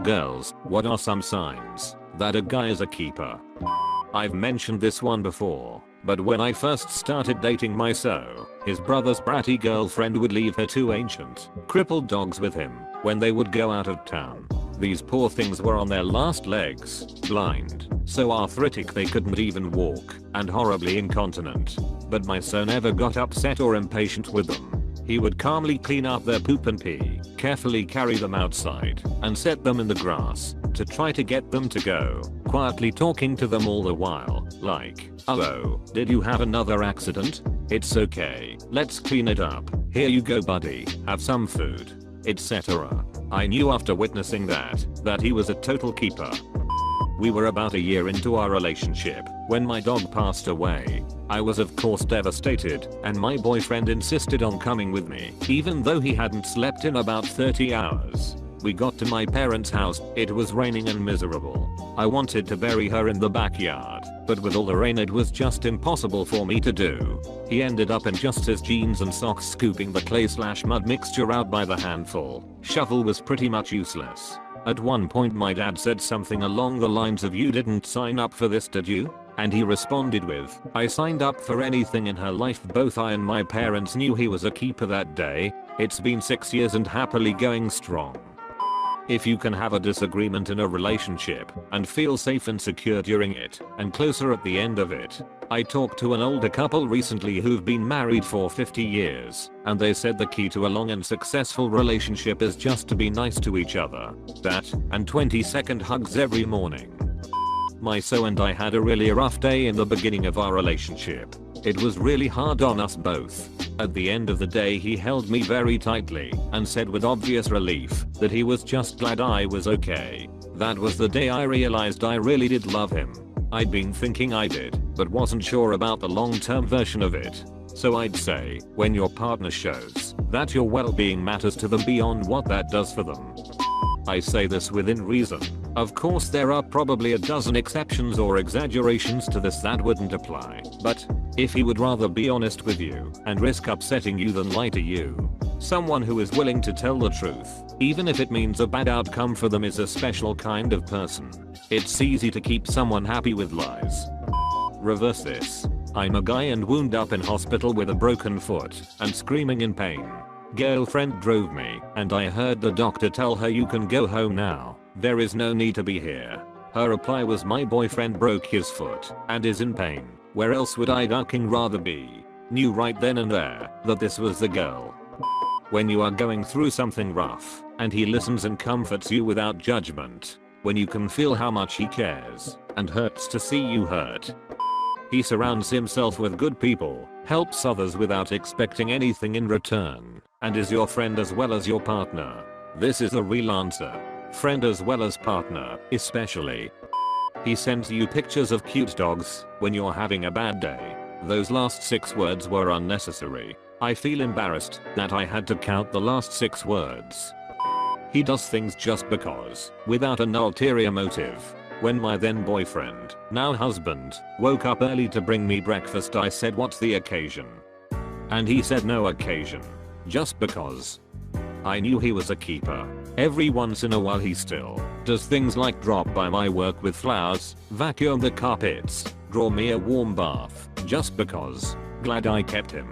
Girls, what are some signs that a guy is a keeper? I've mentioned this one before, but when I first started dating my his brother's bratty girlfriend would leave her two ancient, crippled dogs with him when they would go out of town. These poor things were on their last legs, blind, so arthritic they couldn't even walk, and horribly incontinent. But my never got upset or impatient with them. He would calmly clean up their poop and pee, carefully carry them outside, and set them in the grass to try to get them to go, quietly talking to them all the while, like, "Oh, did you have another accident? It's okay, let's clean it up. Here you go buddy, have some food," etc. I knew after witnessing that he was a total keeper. We were about a year into our relationship when my dog passed away. I was of course devastated, and my boyfriend insisted on coming with me, even though he hadn't slept in about 30 hours. We got to my parents' house, it was raining and miserable. I wanted to bury her in the backyard, but with all the rain it was just impossible for me to do. He ended up in just his jeans and socks scooping the clay/mud mixture out by the handful. Shovel was pretty much useless. At one point my dad said something along the lines of, "You didn't sign up for this, did you?" And he responded with, "I signed up for anything in her life." Both I and my parents knew he was a keeper that day. It's been 6 years and happily going strong. If you can have a disagreement in a relationship and feel safe and secure during it and closer at the end of it. I talked to an older couple recently who've been married for 50 years, and they said the key to a long and successful relationship is just to be nice to each other. That, and 20-second hugs every morning. My and I had a really rough day in the beginning of our relationship. It was really hard on us both. At the end of the day he held me very tightly and said with obvious relief that he was just glad I was okay. That was the day I realized I really did love him. I'd been thinking I did, but wasn't sure about the long-term version of it. So I'd say, when your partner shows that your well-being matters to them beyond what that does for them. I say this within reason. Of course there are probably a dozen exceptions or exaggerations to this that wouldn't apply, but if he would rather be honest with you and risk upsetting you than lie to you, someone who is willing to tell the truth, even if it means a bad outcome for them, is a special kind of person. It's easy to keep someone happy with lies. Reverse this. I'm a guy and wound up in hospital with a broken foot and screaming in pain. Girlfriend drove me, and I heard the doctor tell her, "You can go home now. There is no need to be here." Her reply was, "My boyfriend broke his foot and is in pain. Where else would I fucking rather be?" Knew right then and there that this was the girl. When you are going through something rough and he listens and comforts you without judgment. When you can feel how much he cares and hurts to see you hurt. He surrounds himself with good people, helps others without expecting anything in return, and is your friend as well as your partner. This is a real answer. Friend as well as partner, especially. He sends you pictures of cute dogs when you're having a bad day. Those last 6 words were unnecessary. I feel embarrassed that I had to count the last 6 words. He does things just because, without an ulterior motive. When my then boyfriend, now husband, woke up early to bring me breakfast, I said, "What's the occasion?" And he said, "No occasion. Just because." I knew he was a keeper. Every once in a while he still does things like drop by my work with flowers, vacuum the carpets, draw me a warm bath, just because. Glad I kept him.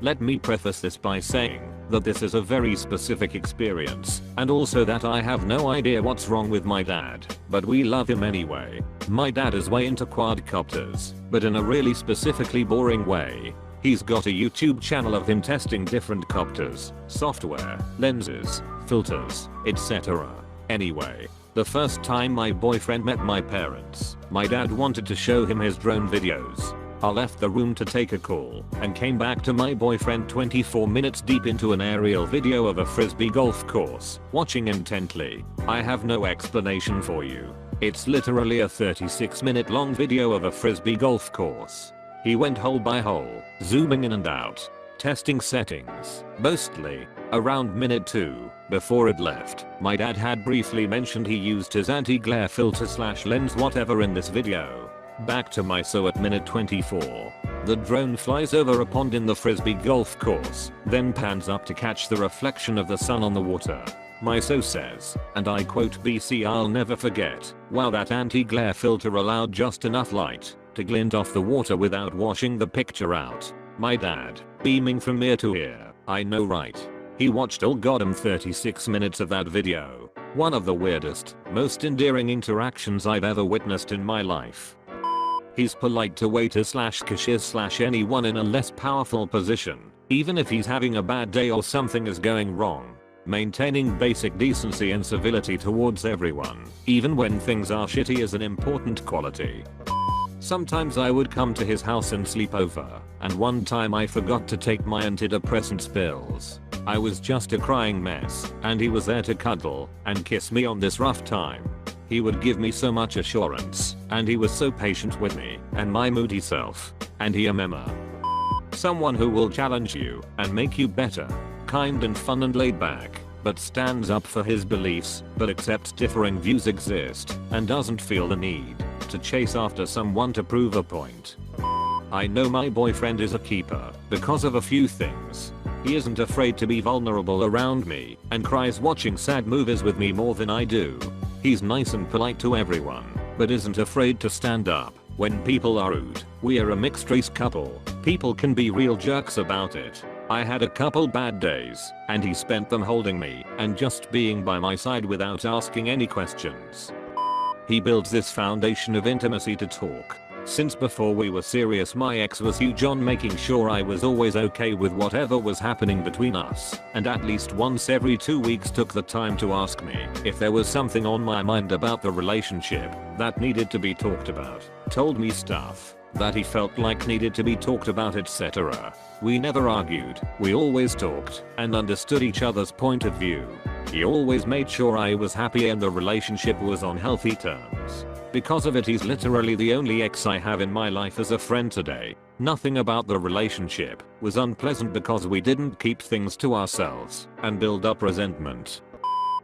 Let me preface this by saying that this is a very specific experience, and also that I have no idea what's wrong with my dad, but we love him anyway. My dad is way into quadcopters, but in a really specifically boring way. He's got a YouTube channel of him testing different copters, software, lenses, filters, etc. Anyway, the first time my boyfriend met my parents, my dad wanted to show him his drone videos. I left the room to take a call and came back to my boyfriend 24 minutes deep into an aerial video of a frisbee golf course, watching intently. I have no explanation for you. It's literally a 36-minute long video of a frisbee golf course. He went hole by hole, zooming in and out, testing settings, mostly. Around minute 2, before it left, my dad had briefly mentioned he used his anti-glare filter/lens whatever in this video. Back to my at minute 24. The drone flies over a pond in the frisbee golf course, then pans up to catch the reflection of the sun on the water. My so says, and I quote BC, "I'll never forget, wow, that anti-glare filter allowed just enough light to glint off the water without washing the picture out." My dad, beaming from ear to ear, "I know, right?" He watched all goddamn 36 minutes of that video. One of the weirdest, most endearing interactions I've ever witnessed in my life. He's polite to waiters / cashiers / anyone in a less powerful position, even if he's having a bad day or something is going wrong. Maintaining basic decency and civility towards everyone, even when things are shitty, is an important quality. Sometimes I would come to his house and sleep over, and one time I forgot to take my antidepressant pills. I was just a crying mess, and he was there to cuddle and kiss me on this rough time. He would give me so much assurance, and he was so patient with me and my moody self. And he member. Someone who will challenge you and make you better. Kind and fun and laid back, but stands up for his beliefs, but accepts differing views exist, and doesn't feel the need to chase after someone to prove a point. I know my boyfriend is a keeper because of a few things. He isn't afraid to be vulnerable around me and cries watching sad movies with me more than I do. He's nice and polite to everyone, but isn't afraid to stand up when people are rude. We are a mixed race couple. People can be real jerks about it. I had a couple bad days, and he spent them holding me and just being by my side without asking any questions. He builds this foundation of intimacy to talk. Since before we were serious, my ex was huge on making sure I was always okay with whatever was happening between us, and at least once every 2 weeks took the time to ask me if there was something on my mind about the relationship that needed to be talked about. Told me stuff that he felt like needed to be talked about, etc. We never argued, we always talked and understood each other's point of view. He always made sure I was happy and the relationship was on healthy terms. Because of it, he's literally the only ex I have in my life as a friend today. Nothing about the relationship was unpleasant because we didn't keep things to ourselves and build up resentment.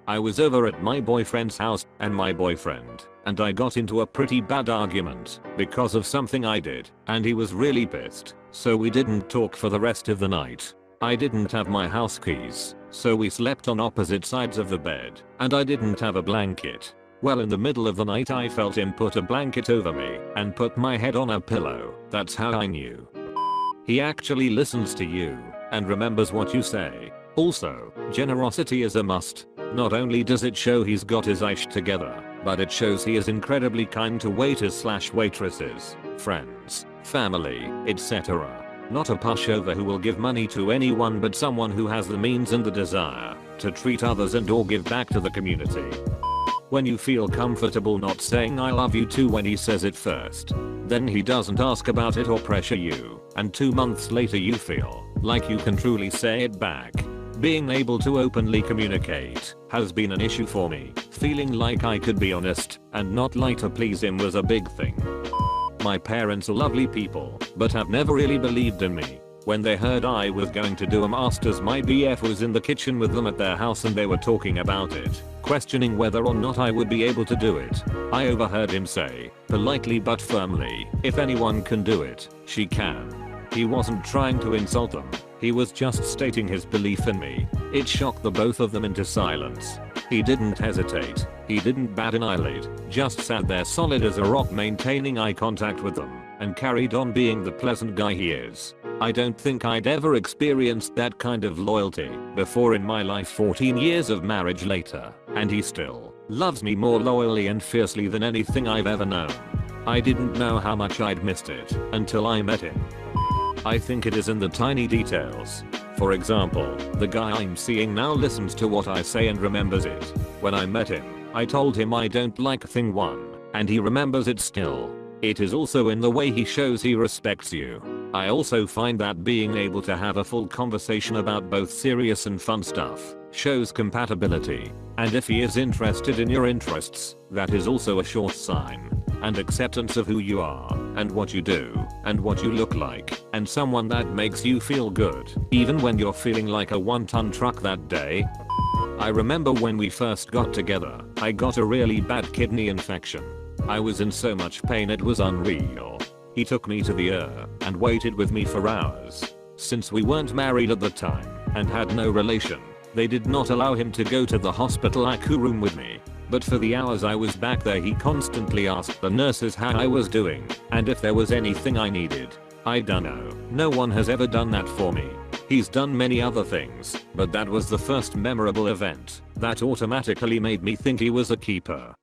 I was over at my boyfriend's house and my boyfriend and I got into a pretty bad argument because of something I did, and he was really pissed, so we didn't talk for the rest of the night. I didn't have my house keys, so we slept on opposite sides of the bed, and I didn't have a blanket. Well, in the middle of the night I felt him put a blanket over me and put my head on a pillow. That's how I knew. He actually listens to you and remembers what you say. Also, generosity is a must. Not only does it show he's got his ish together, but it shows he is incredibly kind to waiters / waitresses, friends, family, etc. Not a pushover who will give money to anyone, but someone who has the means and the desire to treat others and or give back to the community. When you feel comfortable not saying "I love you" too when he says it first, then he doesn't ask about it or pressure you, and 2 months later you feel like you can truly say it back. Being able to openly communicate has been an issue for me. Feeling like I could be honest and not lie to please him was a big thing. My parents are lovely people, but have never really believed in me. When they heard I was going to do a master's, my BF was in the kitchen with them at their house and they were talking about it, questioning whether or not I would be able to do it. I overheard him say, politely but firmly, "If anyone can do it, she can." He wasn't trying to insult them. He was just stating his belief in me. It shocked the both of them into silence. He didn't hesitate. He didn't bat an eyelid. Just sat there solid as a rock, maintaining eye contact with them, and carried on being the pleasant guy he is. I don't think I'd ever experienced that kind of loyalty before in my life 14 years of marriage later, and he still loves me more loyally and fiercely than anything I've ever known. I didn't know how much I'd missed it until I met him. I think it is in the tiny details. For example, the guy I'm seeing now listens to what I say and remembers it. When I met him, I told him I don't like thing 1, and he remembers it still. It is also in the way he shows he respects you. I also find that being able to have a full conversation about both serious and fun stuff shows compatibility. And if he is interested in your interests, that is also a sure sign. And acceptance of who you are, and what you do, and what you look like, and someone that makes you feel good, even when you're feeling like a 1-ton truck that day. I remember when we first got together, I got a really bad kidney infection. I was in so much pain it was unreal. He took me to the ER and waited with me for hours. Since we weren't married at the time and had no relation, They did not allow him to go to the hospital ICU room with me. But for the hours I was back there he constantly asked the nurses how I was doing and if there was anything I needed. I dunno. No one has ever done that for me. He's done many other things, but that was the first memorable event that automatically made me think he was a keeper.